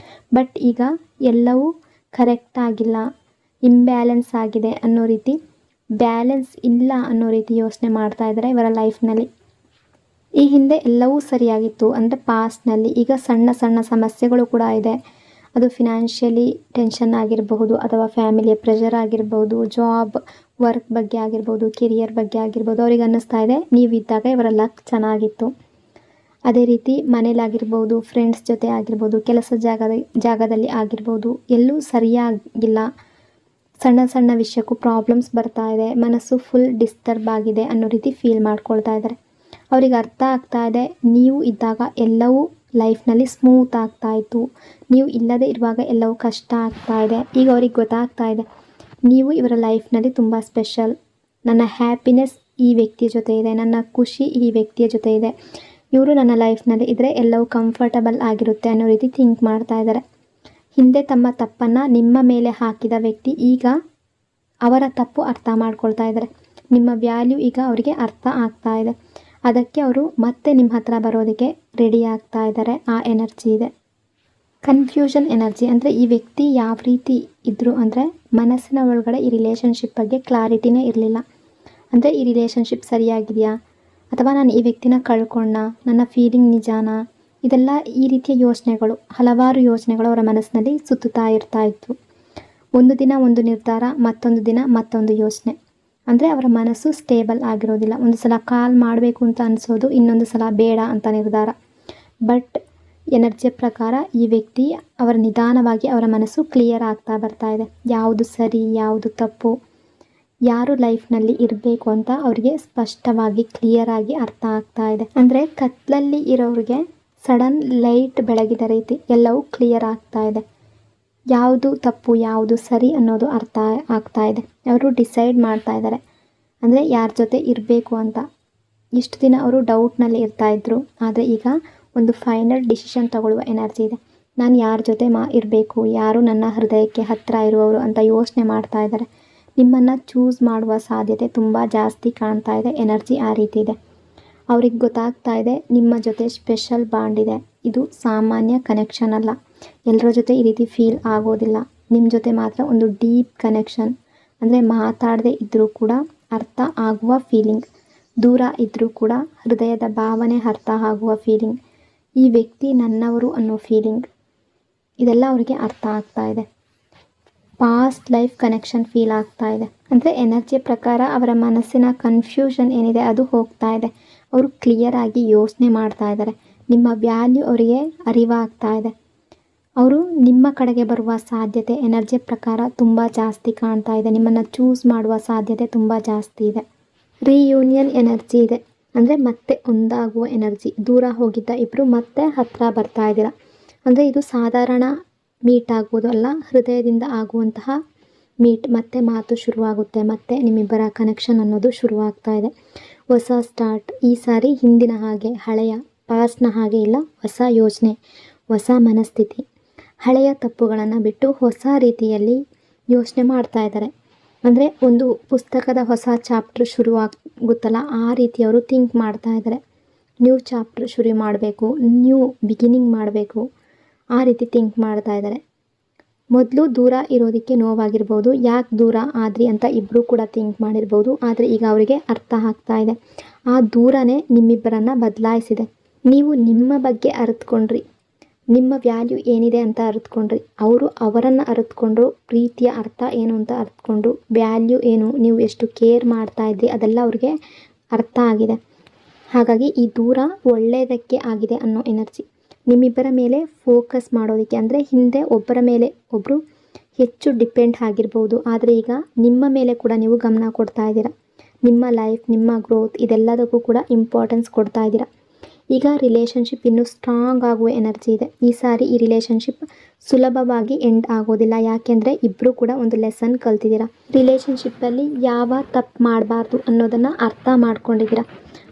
Speaker 1: ಬಟ್ ಈಗ ಎಲ್ಲವೂ ಕರೆಕ್ಟ್ ಆಗಿಲ್ಲ, ಇಂಬ್ಯಾಲೆನ್ಸ್ ಆಗಿದೆ ಅನ್ನೋ ರೀತಿ, ಬ್ಯಾಲೆನ್ಸ್ ಇಲ್ಲ ಅನ್ನೋ ರೀತಿ ಯೋಚನೆ ಮಾಡ್ತಾ ಇದ್ದಾರೆ ಇವರ ಲೈಫ್ನಲ್ಲಿ. ಈ ಹಿಂದೆ ಎಲ್ಲವೂ ಸರಿಯಾಗಿತ್ತು ಅಂದರೆ ಪಾಸ್ಟ್ನಲ್ಲಿ. ಈಗ ಸಣ್ಣ ಸಣ್ಣ ಸಮಸ್ಯೆಗಳು ಕೂಡ ಇದೆ. ಅದು ಫಿನಾನ್ಷಿಯಲಿ ಟೆನ್ಷನ್ ಆಗಿರಬಹುದು, ಅಥವಾ ಫ್ಯಾಮಿಲಿಯ ಪ್ರೆಷರ್ ಆಗಿರ್ಬೋದು, ಜಾಬ್ ವರ್ಕ್ ಬಗ್ಗೆ ಆಗಿರ್ಬೋದು, ಕೆರಿಯರ್ ಬಗ್ಗೆ ಆಗಿರ್ಬೋದು. ಅವ್ರಿಗೆ ಅನ್ನಿಸ್ತಾ ಇದೆ ನೀವಿದ್ದಾಗ ಇವರ ಲಕ್ ಚೆನ್ನಾಗಿತ್ತು. ಅದೇ ರೀತಿ ಮನೇಲಾಗಿರ್ಬೋದು, ಫ್ರೆಂಡ್ಸ್ ಜೊತೆ ಆಗಿರ್ಬೋದು, ಕೆಲಸ ಜಾಗದಲ್ಲಿ ಆಗಿರ್ಬೋದು, ಎಲ್ಲೂ ಸರಿಯಾಗಿಲ್ಲ. ಸಣ್ಣ ಸಣ್ಣ ವಿಷಯಕ್ಕೂ ಪ್ರಾಬ್ಲಮ್ಸ್ ಬರ್ತಾ ಇದೆ, ಮನಸ್ಸು ಫುಲ್ ಡಿಸ್ಟರ್ಬ್ ಆಗಿದೆ ಅನ್ನೋ ರೀತಿ ಫೀಲ್ ಮಾಡ್ಕೊಳ್ತಾ ಇದ್ದಾರೆ. ಅವ್ರಿಗೆ ಅರ್ಥ ಆಗ್ತಾ ಇದೆ ನೀವು ಇದ್ದಾಗ ಎಲ್ಲವೂ ಲೈಫ್ನಲ್ಲಿ ಸ್ಮೂತ್ ಆಗ್ತಾ ಇತ್ತು, ನೀವು ಇಲ್ಲದೆ ಇರುವಾಗ ಎಲ್ಲವೂ ಕಷ್ಟ ಆಗ್ತಾ ಇದೆ. ಈಗ ಅವ್ರಿಗೆ ಗೊತ್ತಾಗ್ತಾ ಇದೆ ನೀವು ಇವರ ಲೈಫ್ನಲ್ಲಿ ತುಂಬ ಸ್ಪೆಷಲ್. ನನ್ನ ಹ್ಯಾಪಿನೆಸ್ ಈ ವ್ಯಕ್ತಿಯ ಜೊತೆ ಇದೆ, ನನ್ನ ಖುಷಿ ಈ ವ್ಯಕ್ತಿಯ ಜೊತೆ ಇದೆ, ಇವರು ನನ್ನ ಲೈಫ್ನಲ್ಲಿ ಇದ್ದರೆ ಎಲ್ಲವೂ ಕಂಫರ್ಟಬಲ್ ಆಗಿರುತ್ತೆ ಅನ್ನೋ ರೀತಿ ಥಿಂಕ್ ಮಾಡ್ತಾ ಇದ್ದಾರೆ. ಹಿಂದೆ ತಮ್ಮ ತಪ್ಪನ್ನು ನಿಮ್ಮ ಮೇಲೆ ಹಾಕಿದ ವ್ಯಕ್ತಿ ಈಗ ಅವರ ತಪ್ಪು ಅರ್ಥ ಮಾಡ್ಕೊಳ್ತಾ ಇದ್ದಾರೆ. ನಿಮ್ಮ ವ್ಯಾಲ್ಯೂ ಈಗ ಅವರಿಗೆ ಅರ್ಥ ಆಗ್ತಾ ಇದೆ. ಅದಕ್ಕೆ ಅವರು ಮತ್ತೆ ನಿಮ್ಮ ಹತ್ರ ಬರೋದಕ್ಕೆ ರೆಡಿ ಆಗ್ತಾ ಇದ್ದಾರೆ. ಆ ಎನರ್ಜಿ ಇದೆ. ಕನ್ಫ್ಯೂಷನ್ ಎನರ್ಜಿ ಅಂದರೆ ಈ ವ್ಯಕ್ತಿ ಯಾವ ರೀತಿ ಇದ್ದರು ಅಂದರೆ ಮನಸ್ಸಿನ ಒಳಗಡೆ ಈ ರಿಲೇಷನ್ಶಿಪ್ ಬಗ್ಗೆ ಕ್ಲಾರಿಟಿನೇ ಇರಲಿಲ್ಲ. ಅಂದರೆ ಈ ರಿಲೇಷನ್ಶಿಪ್ ಸರಿಯಾಗಿದೆಯಾ, ಅಥವಾ ನಾನು ಈ ವ್ಯಕ್ತಿನ ಕಳ್ಕೊಂಡ, ನನ್ನ ಫೀಲಿಂಗ್ ನಿಜಾನಾ, ಇದೆಲ್ಲ ಈ ರೀತಿಯ ಯೋಚನೆಗಳು, ಹಲವಾರು ಯೋಚನೆಗಳು ಅವರ ಮನಸ್ಸಿನಲ್ಲಿ ಸುತ್ತುತ್ತಾ ಇರ್ತಾ ಇತ್ತು. ಒಂದು ದಿನ ಒಂದು ನಿರ್ಧಾರ, ಮತ್ತೊಂದು ದಿನ ಮತ್ತೊಂದು ಯೋಚನೆ. ಅಂದರೆ ಅವರ ಮನಸ್ಸು ಸ್ಟೇಬಲ್ ಆಗಿರೋದಿಲ್ಲ. ಒಂದು ಸಲ ಕಾಲ್ ಮಾಡಬೇಕು ಅಂತ ಅನಿಸೋದು, ಇನ್ನೊಂದು ಸಲ ಬೇಡ ಅಂತ ನಿರ್ಧಾರ. ಬಟ್ ಎನರ್ಜಿಯ ಪ್ರಕಾರ ಈ ವ್ಯಕ್ತಿ ಅವರ ನಿಧಾನವಾಗಿ ಅವರ ಮನಸ್ಸು ಕ್ಲಿಯರ್ ಆಗ್ತಾ ಬರ್ತಾ ಇದೆ. ಯಾವುದು ಸರಿ, ಯಾವುದು ತಪ್ಪು, ಯಾರು ಲೈಫ್ನಲ್ಲಿ ಇರಬೇಕು ಅಂತ ಅವರಿಗೆ ಸ್ಪಷ್ಟವಾಗಿ ಕ್ಲಿಯರ್ ಆಗಿ ಅರ್ಥ ಆಗ್ತಾ ಇದೆ. ಅಂದರೆ ಕತ್ಲಲ್ಲಿ ಇರೋರಿಗೆ ಸಡನ್ ಲೈಟ್ ಬೆಳಗಿದ ರೀತಿ ಎಲ್ಲವೂ ಕ್ಲಿಯರ್ ಆಗ್ತಾ ಇದೆ. ಯಾವುದು ತಪ್ಪು, ಯಾವುದು ಸರಿ ಅನ್ನೋದು ಅರ್ಥ ಆಗ್ತಾ ಇದೆ. ಅವರು ಡಿಸೈಡ್ ಮಾಡ್ತಾ ಇದ್ದಾರೆ ಅಂದರೆ ಯಾರ ಜೊತೆ ಇರಬೇಕು ಅಂತ. ಇಷ್ಟು ದಿನ ಅವರು ಡೌಟ್ನಲ್ಲಿ ಇರ್ತಾಯಿದ್ರು, ಆದರೆ ಈಗ ಒಂದು ಫೈನಲ್ ಡಿಸಿಷನ್ ತಗೊಳ್ಳುವ ಎನರ್ಜಿ ಇದೆ. ನಾನು ಯಾರ ಜೊತೆ ಇರಬೇಕು, ಯಾರು ನನ್ನ ಹೃದಯಕ್ಕೆ ಹತ್ತಿರ ಇರುವವರು ಅಂತ ಯೋಚನೆ ಮಾಡ್ತಾ ಇದ್ದಾರೆ. ನಿಮ್ಮನ್ನು ಚೂಸ್ ಮಾಡುವ ಸಾಧ್ಯತೆ ತುಂಬ ಜಾಸ್ತಿ ಕಾಣ್ತಾ ಇದೆ. ಎನರ್ಜಿ ಆ ರೀತಿ ಇದೆ. ಅವ್ರಿಗೆ ಗೊತ್ತಾಗ್ತಾ ಇದೆ ನಿಮ್ಮ ಜೊತೆ ಸ್ಪೆಷಲ್ ಬಾಂಡ್ ಇದೆ. ಇದು ಸಾಮಾನ್ಯ ಕನೆಕ್ಷನ್ ಅಲ್ಲ. ಎಲ್ಲರ ಜೊತೆ ಈ ರೀತಿ ಫೀಲ್ ಆಗೋದಿಲ್ಲ. ನಿಮ್ಮ ಜೊತೆ ಮಾತ್ರ ಒಂದು ಡೀಪ್ ಕನೆಕ್ಷನ್. ಅಂದರೆ ಮಾತಾಡದೇ ಇದ್ದರೂ ಕೂಡ ಅರ್ಥ ಆಗುವ ಫೀಲಿಂಗ್, ದೂರ ಇದ್ದರೂ ಕೂಡ ಹೃದಯದ ಭಾವನೆ ಅರ್ಥ ಆಗುವ ಫೀಲಿಂಗ್. ಈ ವ್ಯಕ್ತಿ ನನ್ನವರು ಅನ್ನೋ ಫೀಲಿಂಗ್ ಇದೆಲ್ಲ ಅವರಿಗೆ ಅರ್ಥ ಆಗ್ತಾ ಇದೆ. ಪಾಸ್ಟ್ ಲೈಫ್ ಕನೆಕ್ಷನ್ ಫೀಲ್ ಆಗ್ತಾ ಇದೆ. ಅಂದರೆ ಎನರ್ಜಿ ಪ್ರಕಾರ ಅವರ ಮನಸ್ಸಿನ ಕನ್ಫ್ಯೂಷನ್ ಏನಿದೆ ಅದು ಹೋಗ್ತಾ ಇದೆ. ಅವರು ಕ್ಲಿಯರ್ ಆಗಿ ಯೋಚನೆ ಮಾಡ್ತಾ ಇದ್ದಾರೆ. ನಿಮ್ಮ ವ್ಯಾಲ್ಯೂ ಅವರಿಗೆ ಅರಿವಾಗ್ತಾ ಇದೆ. ಅವರು ನಿಮ್ಮ ಕಡೆಗೆ ಬರುವ ಸಾಧ್ಯತೆ ಎನರ್ಜಿ ಪ್ರಕಾರ ತುಂಬ ಜಾಸ್ತಿ ಕಾಣ್ತಾ ಇದೆ. ನಿಮ್ಮನ್ನು ಚೂಸ್ ಮಾಡುವ ಸಾಧ್ಯತೆ ತುಂಬ ಜಾಸ್ತಿ ಇದೆ. ರಿಯೂನಿಯನ್ ಎನರ್ಜಿ ಇದೆ. ಅಂದರೆ ಮತ್ತೆ ಒಂದಾಗುವ ಎನರ್ಜಿ. ದೂರ ಹೋಗಿದ್ದ ಇಬ್ಬರು ಮತ್ತೆ ಹತ್ತಿರ ಬರ್ತಾ ಇದ್ದೀರಾ. ಅಂದರೆ ಇದು ಸಾಧಾರಣ ಮೀಟ್ ಆಗುವುದು ಅಲ್ಲ, ಹೃದಯದಿಂದ ಆಗುವಂತಹ ಮೀಟ್. ಮತ್ತೆ ಮಾತು ಶುರುವಾಗುತ್ತೆ. ಮತ್ತೆ ನಿಮ್ಮಿಬ್ಬರ ಕನೆಕ್ಷನ್ ಅನ್ನೋದು ಶುರುವಾಗ್ತಾ ಇದೆ. ಹೊಸ ಸ್ಟಾರ್ಟ್. ಈ ಸಾರಿ ಹಿಂದಿನ ಹಾಗೆ, ಹಳೆಯ ಪಾಸ್ಟ್ನ ಹಾಗೆ ಇಲ್ಲ. ಹೊಸ ಯೋಚನೆ, ಹೊಸ ಮನಸ್ಥಿತಿ. ಹಳೆಯ ತಪ್ಪುಗಳನ್ನು ಬಿಟ್ಟು ಹೊಸ ರೀತಿಯಲ್ಲಿ ಯೋಚನೆ ಮಾಡ್ತಾ ಇದ್ದಾರೆ. ಅಂದರೆ ಒಂದು ಪುಸ್ತಕದ ಹೊಸ ಚಾಪ್ಟರ್ ಶುರುವಾಗುತ್ತಲ್ಲ, ಆ ರೀತಿ ಅವರು ಥಿಂಕ್ ಮಾಡ್ತಾ ಇದ್ದಾರೆ. ನ್ಯೂ ಚಾಪ್ಟರ್ ಶುರು ಮಾಡಬೇಕು, ನ್ಯೂ ಬಿಗಿನಿಂಗ್ ಮಾಡಬೇಕು, ಆ ರೀತಿ ಥಿಂಕ್ ಮಾಡ್ತಾ ಇದ್ದಾರೆ. ಮೊದಲು ದೂರ ಇರೋದಕ್ಕೆ ನೋವಾಗಿರ್ಬೋದು, ಯಾಕೆ ದೂರ ಆದ್ರಿ ಅಂತ ಇಬ್ಬರು ಕೂಡ ಥಿಂಕ್ ಮಾಡಿರ್ಬೋದು. ಆದರೆ ಈಗ ಅವರಿಗೆ ಅರ್ಥ ಆಗ್ತಾ ಇದೆ, ಆ ದೂರನೇ ನಿಮ್ಮಿಬ್ಬರನ್ನು ಬದಲಾಯಿಸಿದೆ. ನೀವು ನಿಮ್ಮ ಬಗ್ಗೆ ಅರಿತುಕೊಂಡ್ರಿ, ನಿಮ್ಮ ವ್ಯಾಲ್ಯೂ ಏನಿದೆ ಅಂತ ಅರಿತುಕೊಂಡ್ರಿ. ಅವರು ಅವರನ್ನು ಅರಿತುಕೊಂಡ್ರು, ಪ್ರೀತಿಯ ಅರ್ಥ ಏನು ಅಂತ ಅರಿತುಕೊಂಡ್ರು, ವ್ಯಾಲ್ಯೂ ಏನು, ನೀವು ಎಷ್ಟು ಕೇರ್ ಮಾಡ್ತಾ ಇದ್ರಿ ಅದೆಲ್ಲ ಅವ್ರಿಗೆ ಅರ್ಥ ಆಗಿದೆ. ಹಾಗಾಗಿ ಈ ದೂರ ಒಳ್ಳೆಯದಕ್ಕೆ ಆಗಿದೆ ಅನ್ನೋ ಎನರ್ಜಿ. ನಿಮ್ಮಿಬ್ಬರ ಮೇಲೆ ಫೋಕಸ್ ಮಾಡೋದಕ್ಕೆ, ಅಂದರೆ ಹಿಂದೆ ಒಬ್ಬರ ಮೇಲೆ ಒಬ್ಬರು ಹೆಚ್ಚು ಡಿಪೆಂಡ್ ಆಗಿರ್ಬೋದು, ಆದರೆ ಈಗ ನಿಮ್ಮ ಮೇಲೆ ಕೂಡ ನೀವು ಗಮನ ಕೊಡ್ತಾ ಇದ್ದೀರಾ. ನಿಮ್ಮ ಲೈಫ್, ನಿಮ್ಮ ಗ್ರೋತ್ ಇದೆಲ್ಲದಕ್ಕೂ ಕೂಡ ಇಂಪಾರ್ಟೆನ್ಸ್ ಕೊಡ್ತಾ ಇದ್ದೀರಾ. ಈಗ ರಿಲೇಷನ್ಶಿಪ್ ಇನ್ನೂ ಸ್ಟ್ರಾಂಗ್ ಆಗುವ ಎನರ್ಜಿ ಇದೆ. ಈ ಸಾರಿ ಈ ರಿಲೇಷನ್ಶಿಪ್ ಸುಲಭವಾಗಿ ಎಂಡ್ ಆಗೋದಿಲ್ಲ. ಯಾಕೆಂದರೆ ಇಬ್ಬರು ಕೂಡ ಒಂದು ಲೆಸನ್ ಕಲ್ತಿದ್ದೀರಾ. ರಿಲೇಷನ್ಶಿಪ್ಪಲ್ಲಿ ಯಾವ ತಪ್ಪು ಮಾಡಬಾರ್ದು ಅನ್ನೋದನ್ನು ಅರ್ಥ ಮಾಡ್ಕೊಂಡಿದ್ದೀರಾ.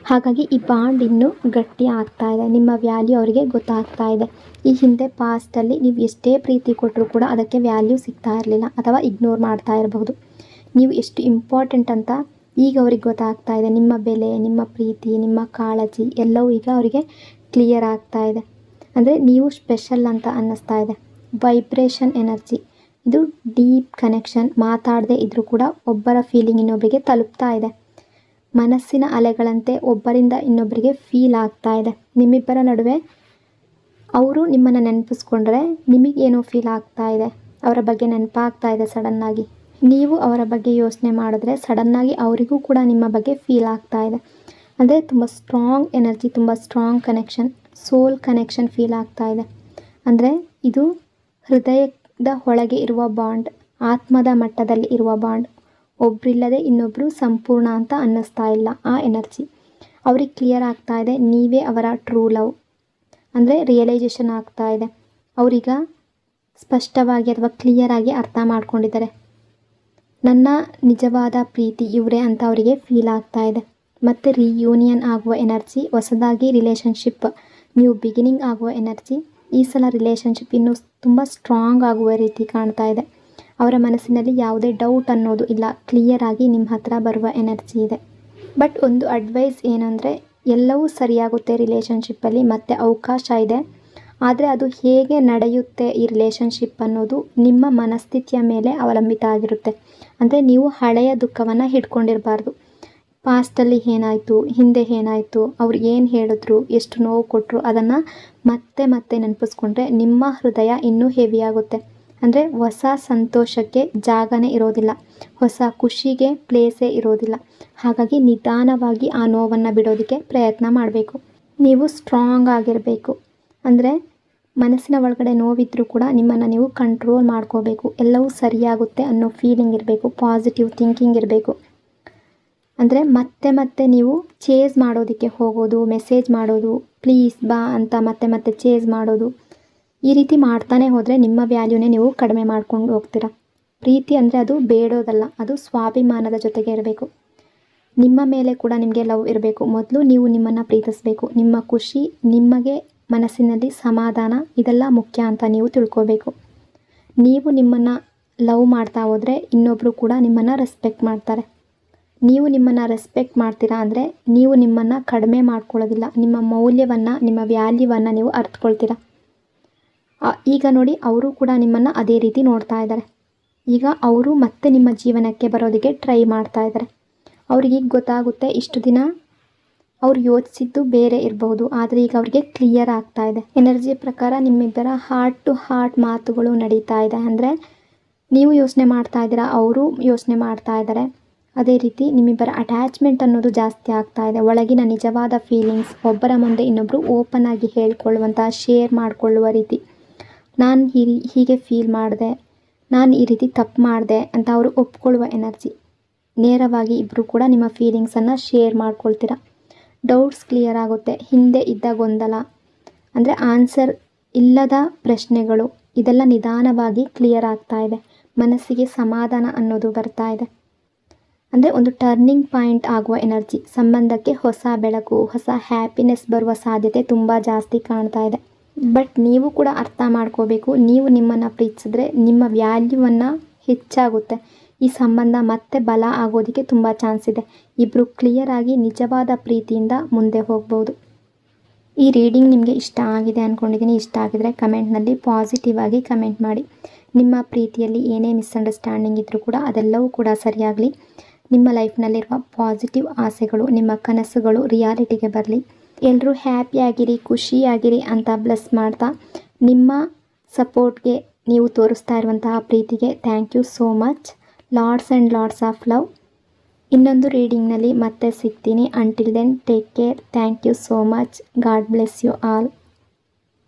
Speaker 1: ಹಾಗಾಗಿ ಈ ಬಾಂಡ್ ಇನ್ನೂ ಗಟ್ಟಿ ಆಗ್ತಾ ಇದೆ. ನಿಮ್ಮ ವ್ಯಾಲ್ಯೂ ಅವರಿಗೆ ಗೊತ್ತಾಗ್ತಾ ಇದೆ. ಈ ಹಿಂದೆ ಪಾಸ್ಟಲ್ಲಿ ನೀವು ಎಷ್ಟೇ ಪ್ರೀತಿ ಕೊಟ್ಟರೂ ಕೂಡ ಅದಕ್ಕೆ ವ್ಯಾಲ್ಯೂ ಸಿಗ್ತಾ ಇರಲಿಲ್ಲ, ಅಥವಾ ಇಗ್ನೋರ್ ಮಾಡ್ತಾ ಇರಬಹುದು. ನೀವು ಎಷ್ಟು ಇಂಪಾರ್ಟೆಂಟ್ ಅಂತ ಈಗ ಅವ್ರಿಗೆ ಗೊತ್ತಾಗ್ತಾ ಇದೆ. ನಿಮ್ಮ ಬೆಲೆ, ನಿಮ್ಮ ಪ್ರೀತಿ, ನಿಮ್ಮ ಕಾಳಜಿ ಎಲ್ಲವೂ ಈಗ ಅವರಿಗೆ ಕ್ಲಿಯರ್ ಆಗ್ತಾ ಇದೆ. ಅಂದರೆ ನೀವು ಸ್ಪೆಷಲ್ ಅಂತ ಅನ್ನಿಸ್ತಾ ಇದೆ. ವೈಬ್ರೇಷನ್ ಎನರ್ಜಿ ಇದು ಡೀಪ್ ಕನೆಕ್ಷನ್. ಮಾತಾಡದೇ ಇದ್ದರೂ ಕೂಡ ಒಬ್ಬರ ಫೀಲಿಂಗ್ ಇನ್ನೊಬ್ಬರಿಗೆ ತಲುಪ್ತಾ ಇದೆ. ಮನಸ್ಸಿನ ಅಲೆಗಳಂತೆ ಒಬ್ಬರಿಂದ ಇನ್ನೊಬ್ಬರಿಗೆ ಫೀಲ್ ಆಗ್ತಾ ಇದೆ. ನಿಮ್ಮಿಬ್ಬರ ನಡುವೆ ಅವರು ನಿಮ್ಮನ್ನು ನೆನಪಿಸ್ಕೊಂಡ್ರೆ ನಿಮಗೇನೋ ಫೀಲ್ ಆಗ್ತಾ ಇದೆ. ಅವರ ಬಗ್ಗೆ ನೆನಪಾಗ್ತಾ ಇದೆ ಸಡನ್ನಾಗಿ. ನೀವು ಅವರ ಬಗ್ಗೆ ಯೋಚನೆ ಮಾಡಿದ್ರೆ ಸಡನ್ನಾಗಿ ಅವರಿಗೂ ಕೂಡ ನಿಮ್ಮ ಬಗ್ಗೆ ಫೀಲ್ ಆಗ್ತಾ ಇದೆ. ಅಂದರೆ ತುಂಬ ಸ್ಟ್ರಾಂಗ್ ಎನರ್ಜಿ, ತುಂಬ strong connection, soul connection feel ಆಗ್ತಾ ಇದೆ. ಅಂದರೆ ಇದು ಹೃದಯದ ಒಳಗೆ ಇರುವ ಬಾಂಡ್, ಆತ್ಮದ ಮಟ್ಟದಲ್ಲಿ ಇರುವ ಬಾಂಡ್. ಒಬ್ಬರಿಲ್ಲದೆ ಇನ್ನೊಬ್ಬರು ಸಂಪೂರ್ಣ ಅಂತ ಅನ್ನಿಸ್ತಾ ಇಲ್ಲ. ಆ ಎನರ್ಜಿ ಅವ್ರಿಗೆ ಕ್ಲಿಯರ್ ಆಗ್ತಾ ಇದೆ. ನೀವೇ ಅವರ ಟ್ರೂ ಲವ್. ಅಂದರೆ ರಿಯಲೈಸೇಷನ್ ಆಗ್ತಾ ಇದೆ. ಅವರೀಗ ಸ್ಪಷ್ಟವಾಗಿ ಅಥವಾ ಕ್ಲಿಯರ್ ಆಗಿ ಅರ್ಥ ಮಾಡ್ಕೊಂಡಿದ್ದಾರೆ. ನನ್ನ ನಿಜವಾದ ಪ್ರೀತಿ ಇವರೇ ಅಂತ ಅವರಿಗೆ ಫೀಲ್ ಆಗ್ತಾ ಇದೆ. ಮತ್ತು ರಿಯೂನಿಯನ್ ಆಗುವ ಎನರ್ಜಿ, ಹೊಸದಾಗಿ ರಿಲೇಷನ್ಶಿಪ್ ನ್ಯೂ ಬಿಗಿನಿಂಗ್ ಆಗುವ ಎನರ್ಜಿ. ಈ ಸಲ ರಿಲೇಷನ್ಶಿಪ್ ಇನ್ನೂ ತುಂಬ ಸ್ಟ್ರಾಂಗ್ ಆಗುವ ರೀತಿ ಕಾಣ್ತಾ ಇದೆ. ಅವರ ಮನಸ್ಸಿನಲ್ಲಿ ಯಾವುದೇ ಡೌಟ್ ಅನ್ನೋದು ಇಲ್ಲ. ಕ್ಲಿಯರ್ ಆಗಿ ನಿಮ್ಮ ಹತ್ರ ಬರುವ ಎನರ್ಜಿ ಇದೆ. ಬಟ್ ಒಂದು ಅಡ್ವೈಸ್ ಏನಂದರೆ, ಎಲ್ಲವೂ ಸರಿಯಾಗುತ್ತೆ ರಿಲೇಷನ್ಶಿಪ್ಪಲ್ಲಿ, ಮತ್ತು ಅವಕಾಶ ಇದೆ. ಆದರೆ ಅದು ಹೇಗೆ ನಡೆಯುತ್ತೆ ಈ ರಿಲೇಷನ್ಶಿಪ್ ಅನ್ನೋದು ನಿಮ್ಮ ಮನಸ್ಥಿತಿಯ ಮೇಲೆ ಅವಲಂಬಿತ ಆಗಿರುತ್ತೆ. ಅಂದರೆ ನೀವು ಹಳೆಯ ದುಃಖವನ್ನು ಹಿಡ್ಕೊಂಡಿರಬಾರ್ದು. ಪಾಸ್ಟಲ್ಲಿ ಏನಾಯಿತು, ಹಿಂದೆ ಏನಾಯಿತು, ಅವ್ರು ಏನು ಹೇಳಿದ್ರು, ಎಷ್ಟು ನೋವು ಕೊಟ್ಟರು, ಅದನ್ನು ಮತ್ತೆ ಮತ್ತೆ ನೆನಪಿಸ್ಕೊಂಡ್ರೆ ನಿಮ್ಮ ಹೃದಯ ಇನ್ನೂ ಹೆವಿ ಆಗುತ್ತೆ. ಅಂದರೆ ಹೊಸ ಸಂತೋಷಕ್ಕೆ ಜಾಗನೇ ಇರೋದಿಲ್ಲ, ಹೊಸ ಖುಷಿಗೆ ಪ್ಲೇಸೇ ಇರೋದಿಲ್ಲ. ಹಾಗಾಗಿ ನಿಧಾನವಾಗಿ ಆ ನೋವನ್ನು ಬಿಡೋದಕ್ಕೆ ಪ್ರಯತ್ನ ಮಾಡಬೇಕು. ನೀವು ಸ್ಟ್ರಾಂಗ್ ಆಗಿರಬೇಕು. ಅಂದರೆ ಮನಸ್ಸಿನ ಒಳಗಡೆ ನೋವಿದ್ರೂ ಕೂಡ ನಿಮ್ಮನ್ನು ನೀವು ಕಂಟ್ರೋಲ್ ಮಾಡ್ಕೋಬೇಕು. ಎಲ್ಲವೂ ಸರಿಯಾಗುತ್ತೆ ಅನ್ನೋ ಫೀಲಿಂಗ್ ಇರಬೇಕು. ಪಾಸಿಟಿವ್ ಥಿಂಕಿಂಗ್ ಇರಬೇಕು. ಅಂದರೆ ಮತ್ತೆ ಮತ್ತೆ ನೀವು ಚೇಸ್ ಮಾಡೋದಕ್ಕೆ ಹೋಗೋದು, ಮೆಸೇಜ್ ಮಾಡೋದು, ಪ್ಲೀಸ್ ಬಾ ಅಂತ ಮತ್ತೆ ಮತ್ತೆ ಚೇಸ್ ಮಾಡೋದು, ಈ ರೀತಿ ಮಾಡ್ತಾನೆ ಹೋದರೆ ನಿಮ್ಮ ವ್ಯಾಲ್ಯೂನೇ ನೀವು ಕಡಿಮೆ ಮಾಡ್ಕೊಂಡು ಹೋಗ್ತೀರಾ. ಪ್ರೀತಿ ಅಂದರೆ ಅದು ಬೇಡೋದಲ್ಲ, ಅದು ಸ್ವಾಭಿಮಾನದ ಜೊತೆಗೆ ಇರಬೇಕು. ನಿಮ್ಮ ಮೇಲೆ ಕೂಡ ನಿಮಗೆ ಲವ್ ಇರಬೇಕು. ಮೊದಲು ನೀವು ನಿಮ್ಮನ್ನು ಪ್ರೀತಿಸಬೇಕು. ನಿಮ್ಮ ಖುಷಿ, ನಿಮಗೆ ಮನಸ್ಸಿನಲ್ಲಿ ಸಮಾಧಾನ, ಇದೆಲ್ಲ ಮುಖ್ಯ ಅಂತ ನೀವು ತಿಳ್ಕೋಬೇಕು. ನೀವು ನಿಮ್ಮನ್ನು ಲವ್ ಮಾಡ್ತಾ ಹೋದರೆ ಇನ್ನೊಬ್ಬರು ಕೂಡ ನಿಮ್ಮನ್ನು ರೆಸ್ಪೆಕ್ಟ್ ಮಾಡ್ತಾರೆ. ನೀವು ನಿಮ್ಮನ್ನು ರೆಸ್ಪೆಕ್ಟ್ ಮಾಡ್ತೀರಾ ಅಂದರೆ ನೀವು ನಿಮ್ಮನ್ನು ಕಡಿಮೆ ಮಾಡ್ಕೊಳ್ಳೋದಿಲ್ಲ. ನಿಮ್ಮ ಮೌಲ್ಯವನ್ನು, ನಿಮ್ಮ ವ್ಯಾಲ್ಯೂವನ್ನು ನೀವು ಅರ್ಥಕೊಳ್ತೀರಾ. ಈಗ ನೋಡಿ, ಅವರು ಕೂಡ ನಿಮ್ಮನ್ನು ಅದೇ ರೀತಿ ನೋಡ್ತಾ ಇದ್ದಾರೆ. ಈಗ ಅವರು ಮತ್ತೆ ನಿಮ್ಮ ಜೀವನಕ್ಕೆ ಬರೋದಕ್ಕೆ ಟ್ರೈ ಮಾಡ್ತಾ ಇದ್ದಾರೆ. ಅವ್ರಿಗೆ ಗೊತ್ತಾಗುತ್ತೆ, ಇಷ್ಟು ದಿನ ಅವ್ರು ಯೋಚಿಸಿದ್ದು ಬೇರೆ ಇರಬಹುದು, ಆದರೆ ಈಗ ಅವ್ರಿಗೆ ಕ್ಲಿಯರ್ ಆಗ್ತಾ ಇದೆ. ಎನರ್ಜಿ ಪ್ರಕಾರ ನಿಮ್ಮಿಬ್ಬರ ಹಾರ್ಟ್ ಟು ಹಾರ್ಟ್ ಮಾತುಗಳು ನಡೀತಾ ಇದೆ. ಅಂದರೆ ನೀವು ಯೋಚನೆ ಮಾಡ್ತಾ ಇದ್ದೀರಾ, ಅವರು ಯೋಚನೆ ಮಾಡ್ತಾ ಇದ್ದಾರೆ. ಅದೇ ರೀತಿ ನಿಮ್ಮಿಬ್ಬರ ಅಟ್ಯಾಚ್ಮೆಂಟ್ ಅನ್ನೋದು ಜಾಸ್ತಿ ಆಗ್ತಾ ಇದೆ. ಒಳಗಿನ ನಿಜವಾದ ಫೀಲಿಂಗ್ಸ್ ಒಬ್ಬರ ಮುಂದೆ ಇನ್ನೊಬ್ಬರು ಓಪನ್ ಆಗಿ ಹೇಳ್ಕೊಳ್ಳುವಂಥ, ಶೇರ್ ಮಾಡಿಕೊಳ್ಳುವ ರೀತಿ. ನಾನು ಹೀಗೆ ಫೀಲ್ ಮಾಡಿದೆ, ನಾನು ಈ ರೀತಿ ತಪ್ಪು ಮಾಡಿದೆ ಅಂತ ಅವರು ಒಪ್ಕೊಳ್ಳುವ ಎನರ್ಜಿ. ನೇರವಾಗಿ ಇಬ್ಬರು ಕೂಡ ನಿಮ್ಮ ಫೀಲಿಂಗ್ಸನ್ನು ಶೇರ್ ಮಾಡ್ಕೊಳ್ತೀರಾ. ಡೌಟ್ಸ್ ಕ್ಲಿಯರ್ ಆಗುತ್ತೆ. ಹಿಂದೆ ಇದ್ದ ಗೊಂದಲ ಅಂದರೆ ಆನ್ಸರ್ ಇಲ್ಲದ ಪ್ರಶ್ನೆಗಳು ಇದೆಲ್ಲ ನಿಧಾನವಾಗಿ ಕ್ಲಿಯರ್ ಆಗ್ತಾ ಇದೆ. ಮನಸ್ಸಿಗೆ ಸಮಾಧಾನ ಅನ್ನೋದು ಬರ್ತಾ ಇದೆ. ಅಂದರೆ ಒಂದು ಟರ್ನಿಂಗ್ ಪಾಯಿಂಟ್ ಆಗುವ ಎನರ್ಜಿ. ಸಂಬಂಧಕ್ಕೆ ಹೊಸ ಬೆಳಕು, ಹೊಸ ಹ್ಯಾಪಿನೆಸ್ ಬರುವ ಸಾಧ್ಯತೆ ತುಂಬ ಜಾಸ್ತಿ ಕಾಣ್ತಾ ಇದೆ. ಬಟ್ ನೀವು ಕೂಡ ಅರ್ಥ ಮಾಡ್ಕೋಬೇಕು, ನೀವು ನಿಮ್ಮನ್ನು ಪ್ರೀತಿಸಿದ್ರೆ ನಿಮ್ಮ ವ್ಯಾಲ್ಯೂವನ್ನು ಹೆಚ್ಚಾಗುತ್ತೆ. ಈ ಸಂಬಂಧ ಮತ್ತೆ ಬಲ ಆಗೋದಕ್ಕೆ ತುಂಬ ಚಾನ್ಸ್ ಇದೆ. ಇಬ್ಬರು ಕ್ಲಿಯರ್ ಆಗಿ ನಿಜವಾದ ಪ್ರೀತಿಯಿಂದ ಮುಂದೆ ಹೋಗ್ಬೋದು. ಈ ರೀಡಿಂಗ್ ನಿಮಗೆ ಇಷ್ಟ ಆಗಿದೆ ಅಂದ್ಕೊಂಡಿದ್ದೀನಿ. ಇಷ್ಟ ಆಗಿದರೆ ಕಮೆಂಟ್ನಲ್ಲಿ ಪಾಸಿಟಿವ್ ಆಗಿ ಕಮೆಂಟ್ ಮಾಡಿ. ನಿಮ್ಮ ಪ್ರೀತಿಯಲ್ಲಿ ಏನೇ ಮಿಸ್ಅಂಡರ್ಸ್ಟ್ಯಾಂಡಿಂಗ್ ಇದ್ದರೂ ಕೂಡ ಅದೆಲ್ಲವೂ ಕೂಡ ಸರಿಯಾಗಲಿ. ನಿಮ್ಮ ಲೈಫ್ನಲ್ಲಿರುವ ಪಾಸಿಟಿವ್ ಆಸೆಗಳು, ನಿಮ್ಮ ಕನಸುಗಳು ರಿಯಾಲಿಟಿಗೆ ಬರಲಿ. ಎಲ್ಲರೂ ಹ್ಯಾಪಿಯಾಗಿರಿ, ಖುಷಿಯಾಗಿರಿ ಅಂತ ಬ್ಲೆಸ್ ಮಾಡ್ತಾ, ನಿಮ್ಮ ಸಪೋರ್ಟ್ಗೆ, ನೀವು ತೋರಿಸ್ತಾ ಇರುವಂತಹ ಪ್ರೀತಿಗೆ thank you so much. Lots and lots of love. ಇನ್ನೊಂದು ರೀಡಿಂಗ್ನಲ್ಲಿ ಮತ್ತೆ ಸಿಗ್ತೀನಿ. Until then take care. Thank you so much. God bless you all.